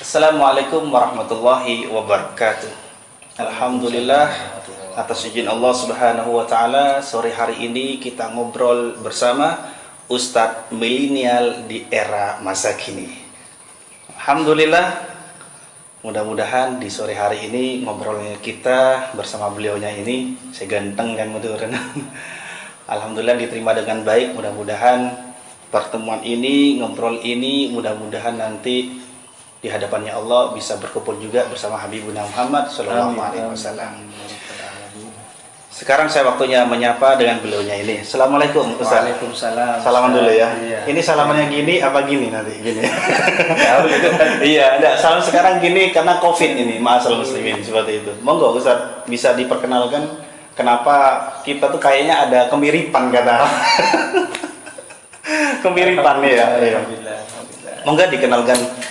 Assalamualaikum warahmatullahi wabarakatuh. Alhamdulillah, atas izin Allah Subhanahu wa taala, sore hari ini kita ngobrol bersama Ustadz milenial di era masa kini. Alhamdulillah, mudah-mudahan di sore hari ini ngobrolnya kita bersama beliaunya ini, saya ganteng kan mudah-mudahan. Alhamdulillah diterima dengan baik. Mudah-mudahan pertemuan ini, ngobrol ini, mudah-mudahan nanti di hadapannya Allah bisa berkumpul juga bersama Habibuna Muhammad Sallallahu Alaihi Wasallam. Sekarang saya waktunya menyapa dengan beliaunya ini. Assalamualaikum Ustaz. Waalaikumsalam. Salaman dulu ya. Iya. Ini salamannya gini apa gini nanti? Gini. Iya, enggak. Salam sekarang gini karena Covid ini, ma'asal muslimin seperti itu. Monggo Ustaz bisa diperkenalkan kenapa kita tuh kayaknya ada kemiripan kata. Kemiripan ya. Alhamdulillah. Monggo dikenalkan.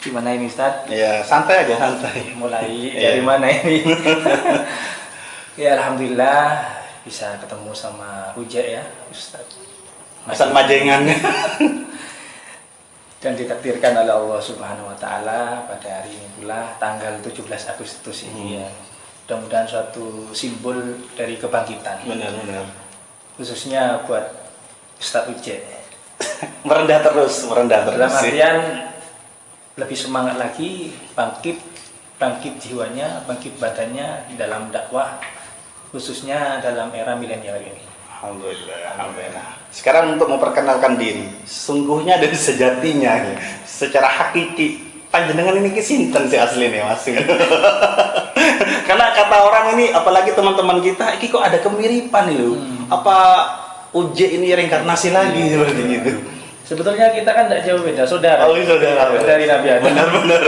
Gimana ini Ustaz? Ya, santai aja, santai. Mulai Iya. dari mana ini? Ya Alhamdulillah bisa ketemu sama Uja ya Ustaz. Ustaz Majengan. Dan ditakdirkan oleh Allah Subhanahu wa taala pada hari ini pula tanggal 17 Agustus ini ya. Mudah-mudahan suatu simbol dari kebangkitan. Benar-benar. Khususnya buat Ustaz Uja. Merendah terus. Dalam artian lebih semangat lagi, bangkit jiwanya, bangkit badannya di dalam dakwah, khususnya dalam era milenial ini. Alhamdulillah. Sekarang untuk memperkenalkan diri, sungguhnya dan sejatinya, secara hakiki, panjenengan ini kesinten sih asli nih mas. Karena kata orang ini, apalagi teman-teman kita, ini kok ada kemiripan loh. Apa Uje ini reinkarnasi lagi seperti itu? Sebetulnya kita kan tidak jauh beda, saudara. Oh, saudara. Dari Nabi Adam. Benar-benar.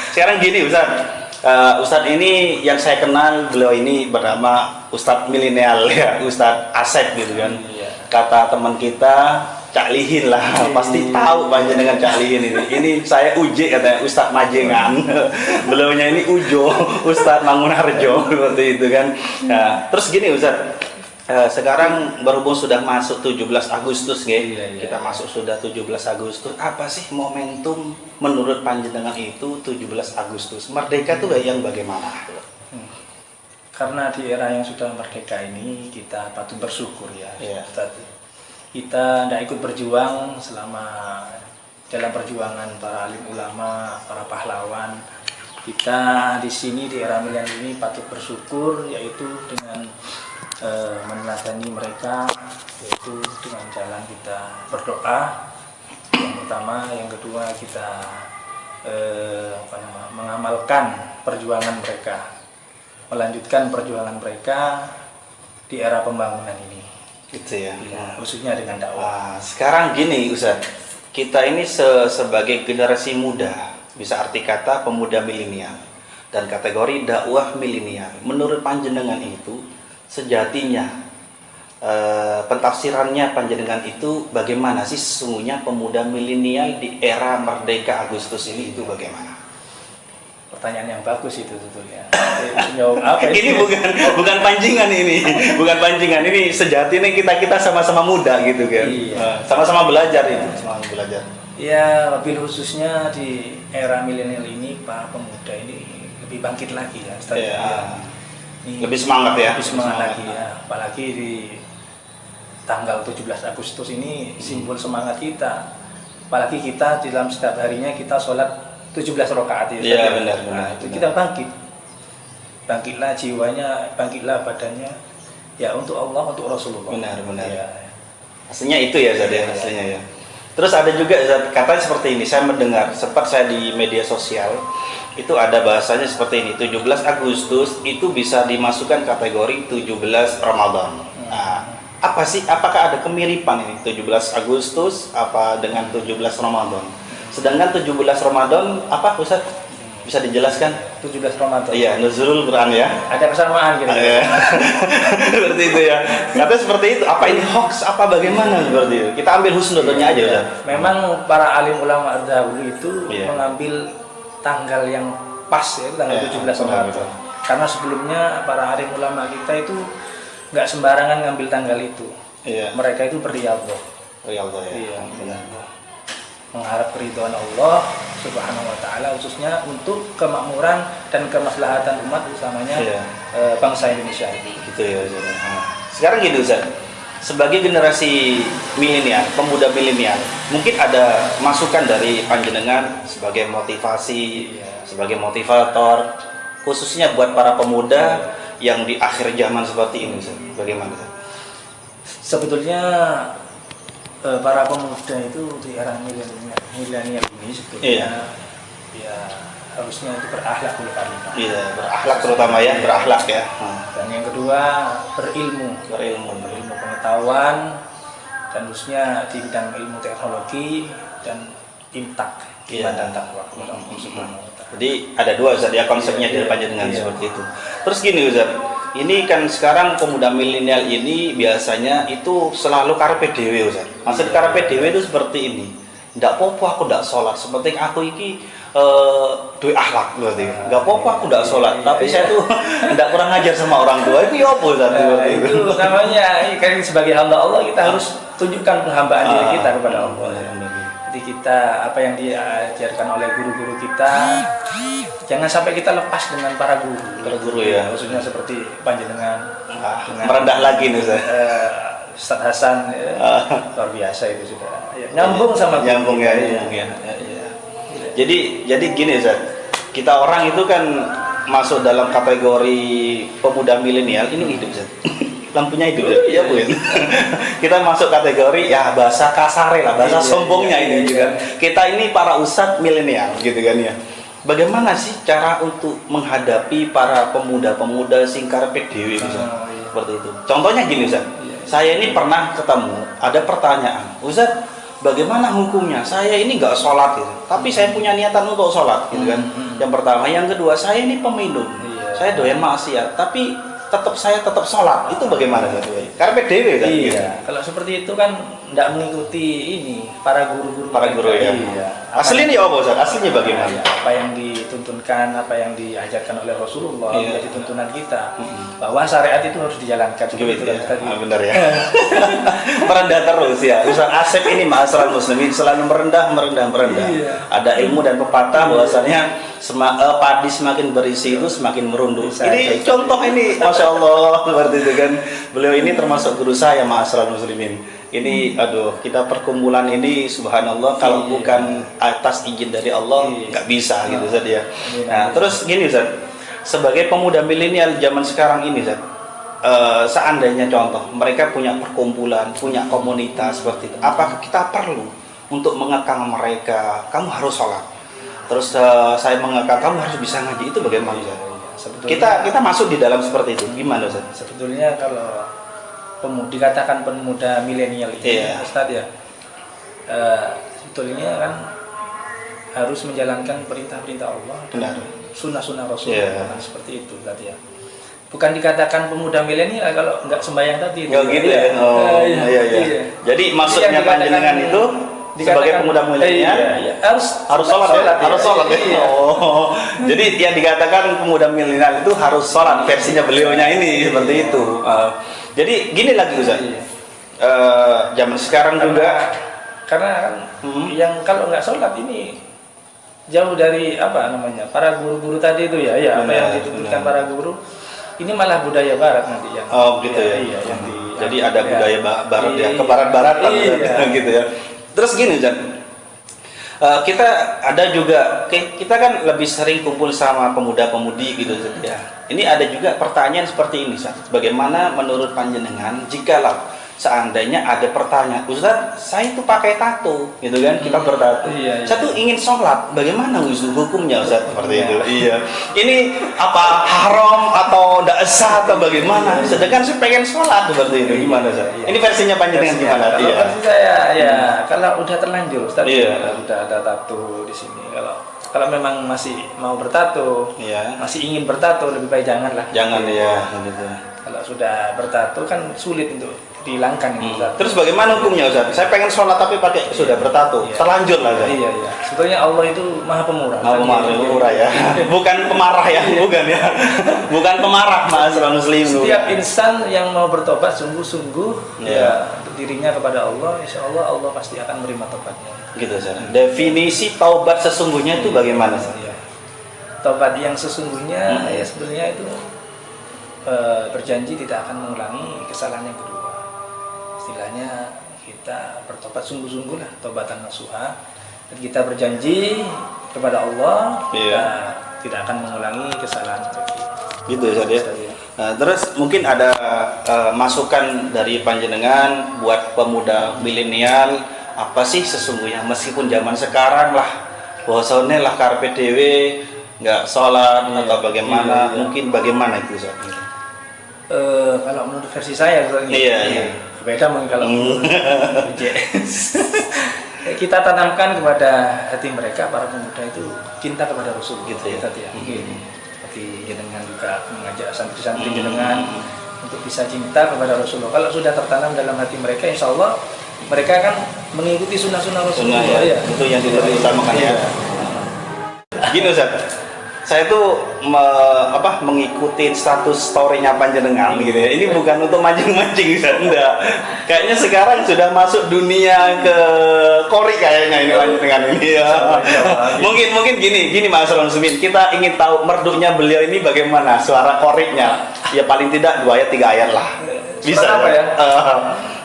Sekarang gini Ustadz ini yang saya kenal, beliau ini bernama Ustadz milenial ya, Ustadz Asep gitu kan. Iya. Kata teman kita Cak Lihin lah, pasti tahu panjenengan Cak Lihin ini. Ini saya Uje katanya, Ustadz Majengan. Beliaunya ini Ujo, Ustadz Mangunharjo seperti itu kan. Nah, terus gini Ustadz. Sekarang berhubung sudah masuk 17 Agustus Iya. kita masuk sudah 17 Agustus, apa sih momentum menurut panjenengan itu 17 Agustus? Merdeka itu yang bagaimana? Karena di era yang sudah merdeka ini kita patut bersyukur ya. Iya. Kita tidak ikut berjuang selama dalam perjuangan para alim ulama, para pahlawan. Kita di sini di era milenial ini patut bersyukur, yaitu dengan meneladani mereka, yaitu dengan jalan kita berdoa yang pertama, yang kedua kita mengamalkan perjuangan mereka, melanjutkan perjuangan mereka di era pembangunan ini, Gitu ya. khususnya dengan dakwah. Sekarang gini Ustaz, kita ini sebagai generasi muda, bisa arti kata pemuda milenial dan kategori dakwah milenial. Menurut panjenengan itu sejatinya pentafsirannya panjenengan itu bagaimana sih sesungguhnya pemuda milenial di era merdeka Agustus ini itu bagaimana? Pertanyaan yang bagus itu sebetulnya. Jawab apa Ini bukan pancingan ini, bukan pancingan ini, sejatinya kita sama-sama muda gitu kan. Iya. Sama-sama belajar itu, sama belajar. Ya, mobil khususnya di era milenial ini para pemuda ini lebih bangkit lagi ya. Iya. Ini Lebih semangat ya. lebih semangat lagi ya, apalagi di tanggal 17 Agustus ini simbol semangat kita, apalagi kita dalam setiap harinya kita sholat 17 rakaat ya. Iya, benar. Itu kita bangkitlah jiwanya, bangkitlah badannya ya, untuk Allah, untuk Rasulullah. Benar. Ya. Aslinya itu ya Zat ya, aslinya ya. Terus ada juga Zat, katanya seperti ini, saya mendengar, sempat saya di media sosial itu ada bahasanya seperti ini, 17 Agustus itu bisa dimasukkan kategori 17 Ramadan. Nah, apa sih, apakah ada kemiripan ini 17 Agustus apa dengan 17 Ramadan? Sedangkan 17 Ramadan apa Ustaz? Bisa dijelaskan? 17 Ramadan. Iya, nuzulul Quran ya. Ada kesamaan gitu. Seperti itu ya. Katanya seperti itu. Apa ini hoax? Apa bagaimana seperti itu? Kita ambil husnudzonnya aja Ustaz. Memang para alim ulama dahulu itu Iya. mengambil tanggal yang pas ya, tanggal 17 Ramadan. Karena sebelumnya para alim ulama kita itu nggak sembarangan ngambil tanggal itu. Iya. Mereka itu beriadah. Riyadhah ya. Iya. Benar. mengharap keridhaan Allah Subhanahu wa taala, khususnya untuk kemakmuran dan kemaslahatan umat, utamanya bangsa Indonesia ini. Gitu ya Ustaz. Nah, sekarang gini Ustaz, sebagai generasi milenial, pemuda milenial, mungkin ada masukan dari panjenengan sebagai motivasi, sebagai motivator, khususnya buat para pemuda yang di akhir zaman seperti ini Ustaz. Bagaimana Ustaz? Sebetulnya para pemuda itu di era milenial ini sebetulnya ya harusnya itu berakhlakul karimah. Iya, berakhlak terutama ya, berakhlak ya. Dan yang kedua berilmu pengetahuan, dan khususnya di bidang ilmu teknologi dan imtak, iman dan takwa kepada Allah Subhanahu wa taala. Jadi ada dua Ustaz ya konsepnya dari panjenengan seperti itu. Terus gini Ustaz, ini kan sekarang pemuda milenial ini biasanya itu selalu karpe dewe Ustaz. Maksud karpe dewe itu seperti ini. Ndak popo aku ndak sholat, seperti aku iki duwe akhlak berarti. Nggak apa-apa aku ndak sholat, tapi saya tuh ndak kurang ajar sama orang tua. Itu apa Ustaz seperti itu? Itu namanya kan sebagai hamba Allah kita harus tunjukkan penghambaan diri kita kepada Allah. Jadi kita apa yang diajarkan oleh guru-guru kita, jangan sampai kita lepas dengan para guru ya, khususnya seperti panjenengan merendah lagi nih Ustaz. Ustaz Hasan luar biasa itu sudah nyambung sama nyambung ya. Jadi gini Ustaz, kita orang itu kan masuk dalam kategori pemuda milenial ini hidup Ustaz. Lampunya hidup ya Bu. Kita masuk kategori ya bahasa kasar lah, bahasa sombongnya ini juga. Kita ini para ustadz milenial gitu kan ya. Bagaimana sih cara untuk menghadapi para pemuda-pemuda sing karepe dhewe Ustaz? Seperti itu. Contohnya gini Ustaz. Saya ini pernah ketemu ada pertanyaan, Ustaz, bagaimana hukumnya? Saya ini nggak sholat gitu, tapi saya punya niatan untuk sholat gitu kan. Yang pertama, yang kedua, saya ini peminum, saya doyan maksiat, tapi saya tetap sholat. Itu bagaimana Ustaz? Karena dewe kan? Iya. Gitu. Kalau seperti itu kan tidak mengikuti ini para guru-guru. Para guru ya. Iya. Aslinya apa Ustaz? Aslinya bagaimana? Apa yang dituntunkan, apa yang diajarkan oleh Rasulullah menjadi tuntunan kita. Bahwa syariat itu harus dijalankan. Gitu ya. Benar ya. Merendah terus ya. Ustaz Asep ini ma'asral muslimin selalu merendah. Iya. Ada ilmu dan pepatah bahwasanya padi semakin berisi itu semakin merunduk. Ini contoh ini, masya Allah, seperti itu kan. Beliau ini termasuk guru saya, ma'asral muslimin. Ini, aduh, kita perkumpulan ini, subhanallah, kalau bukan atas izin dari Allah, nggak bisa gitu Ustaz ya. Nah, terus gini Ustaz, sebagai pemuda milenial zaman sekarang ini Ustaz, seandainya contoh mereka punya perkumpulan, punya komunitas seperti itu, apakah kita perlu untuk mengekang mereka? Kamu harus sholat. Terus saya mengekang kamu harus bisa ngaji, itu bagaimana Ustaz? Kita masuk di dalam seperti itu, gimana Ustaz? Sebetulnya kalau dikatakan pemuda milenial ini, Ustaz ya, sebetulnya kan harus menjalankan perintah-perintah Allah, sunnah-sunnah Rasul, seperti itu tadi ya. Bukan dikatakan pemuda milenial kalau nggak sembahyang tadi. Oh gitu ya. Iya. Jadi maksudnya panjenengan itu sebagai pemuda milenial harus sholat ya? Harus sholat ya? Oh, jadi yang dikatakan pemuda milenial itu harus sholat, versinya beliaunya ini seperti itu. Jadi gini lagi Ustaz, zaman sekarang juga karena kan yang kalau nggak sholat ini jauh dari apa namanya para guru-guru tadi itu ya, apa yang dituntutkan para guru ini malah budaya barat nanti yang gitu ya. Jadi ada budaya barat ya, ke barat-baratan gitu ya. Terus gini Ustaz, kita ada juga, kita kan lebih sering kumpul sama pemuda-pemudi gitu Ustaz ya. Ini ada juga pertanyaan seperti ini Ustaz, bagaimana menurut panjenengan jikalau seandainya ada pertanyaan, Ustaz, saya itu pakai tato gitu kan, kita bertato, saya tuh ingin sholat, bagaimana hukumnya Ustaz? Seperti itu. Iya. Ini apa haram atau tidak sah atau bagaimana? Sedangkan saya pengen sholat seperti itu, gimana Ustaz? Ini versinya panjenengan gimana? Kalau versi saya ya kalau udah terlanjur Ustaz, udah ada tato di sini. Kalau memang masih mau bertato, masih ingin bertato, lebih baik janganlah. Jangan gitu. Kalau sudah bertato kan sulit untuk dihilangkan Ustaz. Terus bagaimana hukumnya Ustaz? Saya pengen sholat tapi pakai sudah bertato, terlanjur lah Ustaz. Iya. Sebetulnya Allah itu Maha Pemurah. Maha Pemurah ya. Bukan pemarah ya, bukan ya. Bukan pemarah, ma'asyiral muslimin. Setiap insan yang mau bertobat sungguh-sungguh ya dirinya kepada Allah, insya Allah Allah pasti akan menerima tobatnya. Gitu Ustaz. Definisi taubat sesungguhnya itu bagaimana Ustaz? Ya. Taubat yang sesungguhnya ya sebenarnya itu berjanji tidak akan mengulangi kesalahan yang kedua. Istilahnya kita bertobat sungguh-sungguh lah, taubatan nasuha. Dan kita berjanji kepada Allah kita tidak akan mengulangi kesalahan itu. Gitu Ustaz ya. Nah, terus mungkin ada masukan dari panjenengan buat pemuda milenial, apa sih sesungguhnya meskipun zaman sekarang lah bahwasanya lah karpe dewe nggak sholat atau bagaimana, mungkin bagaimana itu Ustaz? Kalau menurut versi saya beda mungkin kalau kita tanamkan kepada hati mereka para pemuda itu cinta kepada Rasul gitu ya tadi ya. Mungkin seperti jenengan juga mengajak santri-santri jenengan untuk bisa cinta kepada Rasulullah. Kalau sudah tertanam dalam hati mereka, insya Allah mereka akan mengikuti sunnah-sunnah Rasulullah. Ya. Itu yang diutamakan ya. Gini Ustaz, saya tuh mengikuti status story-nya panjenengan gitu ya. Ini bukan untuk mancing-mancing Ustaz, enggak. Kayaknya sekarang sudah masuk dunia ke kori kayaknya ini panjenengan ini ya. Mungkin gini Mas Muslimin, kita ingin tahu merduknya beliau ini bagaimana suara koriknya. Ya paling tidak 2 ayat 3 ayat lah. Bisa apa ya?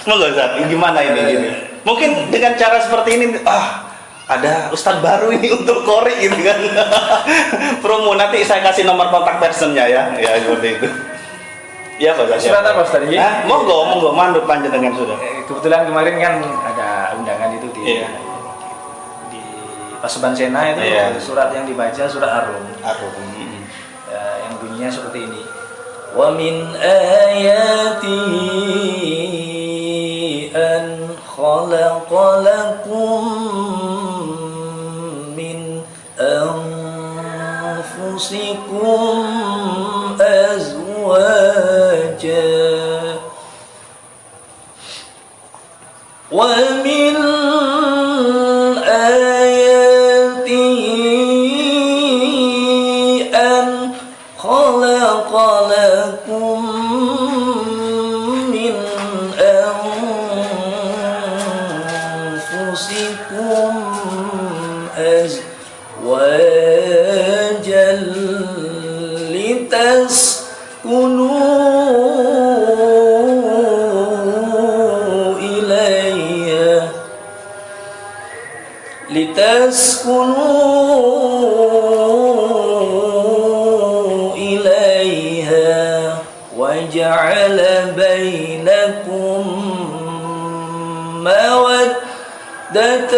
Monggo Ustaz, gimana ini gini. Mungkin dengan cara seperti ini ada ustadz baru ini untuk kori gitu kan. Promo, nanti saya kasih nomor kontak personnya ya seperti itu ya Pak. Surat apa Ustaz ini? Monggo mandut panjenengan sudah. Kebetulan kemarin kan ada undangan itu di Paseban Sena itu surat yang dibaca surat Ar-Rum. Yang bunyinya seperti ini. Wa min ayati an khalaqalakum أنفسكم أزواجا ومن آياته أن خلق لكم من أنفسكم أزواجا لتسكنوا إليها وجعل بينكم مودة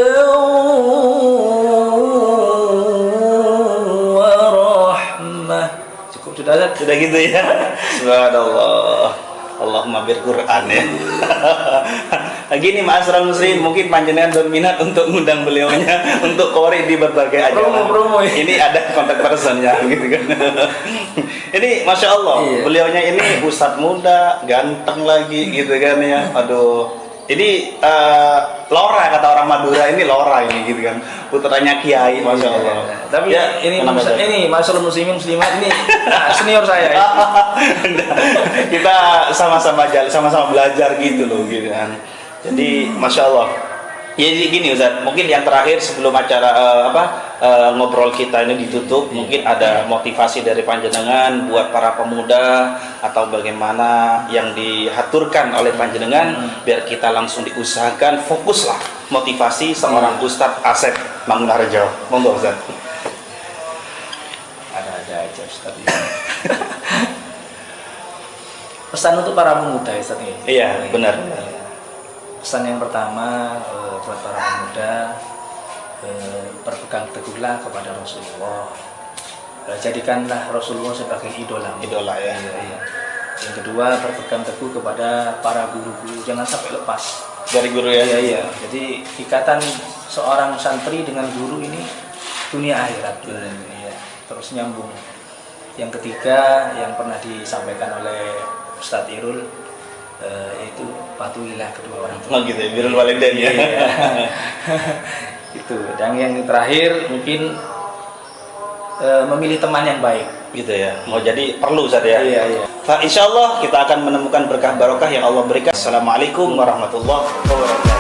ورحمة. Cukup sudah gitu ya. Subhanallah. Allahumma bir Quran ya. Gini Ma'asyiral muslimin, mungkin panjenengan berminat untuk ngundang beliaunya untuk kori di berbagai acara. Promo ya. Ini ada kontak personnya gitu kan. Ini Masya Allah, beliaunya ini ustadz muda, ganteng lagi gitu kan ya. Aduh. Ini Lora, kata orang Madura, ini Lora ini gitu kan, putranya Kiai, Masya Allah. Tapi ya, ini Ma'asyiral muslimin muslimat ini senior saya ya. Kita sama-sama belajar gitu loh gitu kan. Jadi Masya Allah. Ya jadi gini Ustaz, mungkin yang terakhir sebelum acara ngobrol kita ini ditutup, mungkin ada motivasi dari panjenengan buat para pemuda atau bagaimana yang dihaturkan oleh panjenengan biar kita langsung diusahakan fokuslah motivasi seorang Ustadz Asep Mangunharjo. Monggo Ustaz. Ada aja Ustaz. Pesan untuk para pemuda Ustaz ini. Iya, benar. Pesan yang pertama buat para pemuda, berpegang teguhlah kepada Rasulullah, jadikanlah Rasulullah sebagai idola ya. Yang kedua, berpegang teguh kepada para guru-guru, jangan sampai lepas dari guru ya. Iya. Jadi ikatan seorang santri dengan guru ini dunia akhirat terus nyambung. Yang ketiga yang pernah disampaikan oleh Ustadz Irul, yaitu patuhilah kedua orang tua. Gitu ya, birrul walidain ya. Itu. Dan yang terakhir mungkin memilih teman yang baik. gitu ya. Mau jadi perlu Ustaz ya. Iya, iya. Insya Allah kita akan menemukan berkah barokah yang Allah berikan. Assalamualaikum warahmatullahi wabarakatuh.